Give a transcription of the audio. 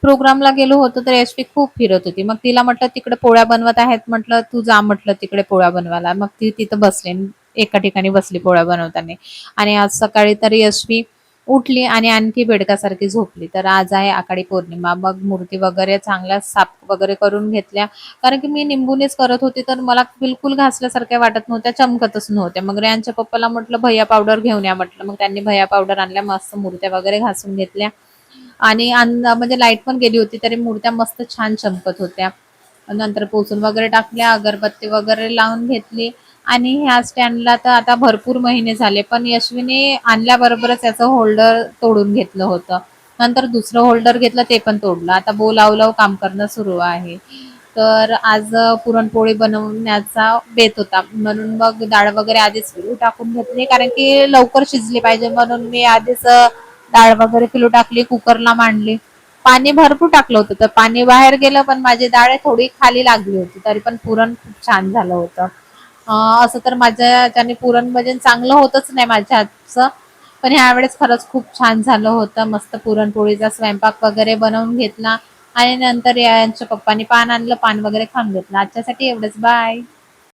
प्रोग्रामला गेलो होतो तर यशवी खूप फिरत होती. मग तिला म्हटलं, "तिकडे पोळ्या बनवत आहेत." म्हटलं, "तू जा," म्हटलं, "तिकडे पोळ्या बनवायला." मग ती तिथं बसली. एका ठिकाणी बसली पोळ्या बनवताना. आणि आज सकाळी तर यशवी उठली आणि आणखी बेडकासारखी झोपली. तर आज आहे आषाढी पौर्णिमा. मग मूर्ती वगैरे चांगल्या साफ वगैरे करून घेतल्या. कारण की मी निंबूनेच करत होते, तर मला बिलकुल घासल्यासारख्या वाटत नव्हत्या, चमकतच नव्हत्या. मग रेयांच्या पप्पाला म्हटलं, "भैय्या पावडर घेऊन या," म्हटलं. मग त्यांनी भैय्या पावडर आणल्या. मस्त मूर्त्या वगैरे घासून घेतल्या. आणि म्हणजे लाईट पण गेली होती तरी मूर्त्या मस्त छान चमकत होत्या. नंतर पोचून वगैरे टाकल्या, अगरबत्ती वगैरे लावून घेतली. आणि ह्या स्टँडला तर आता भरपूर महिने झाले, पण यशवीने आणल्याबरोबरच याचं होल्डर तोडून घेतलं होतं. नंतर दुसरं होल्डर घेतलं, ते पण तोडलं. आता लावू लावू काम करणं सुरू आहे. तर आज पुरणपोळी बनवण्याचा बेत होता, म्हणून मग डाळ वगैरे आधीच टाकून घेतली, कारण की लवकर शिजली पाहिजे म्हणून मी आधीच डाळ वगैरे किलो टाकली, कुकरला मांडली. पाणी भरपूर टाकलं होतं, तर पाणी बाहेर गेलं, पण माझी डाळ थोडी खाली लागली होती. तरी पण पुरण खूप छान झालं होतं. असं तर माझ्या ह्याच्याने पुरण भजन चांगलं होतच नाही माझ्या हातचं. पण ह्यावेळेस खरंच खूप छान झालं होतं. मस्त पुरणपोळीचा स्वयंपाक वगैरे बनवून घेतला आणि नंतर यांच्या पप्पांनी पान आणलं, पान वगैरे खाऊन घेतलं. आजच्यासाठी एवढंच. बाय.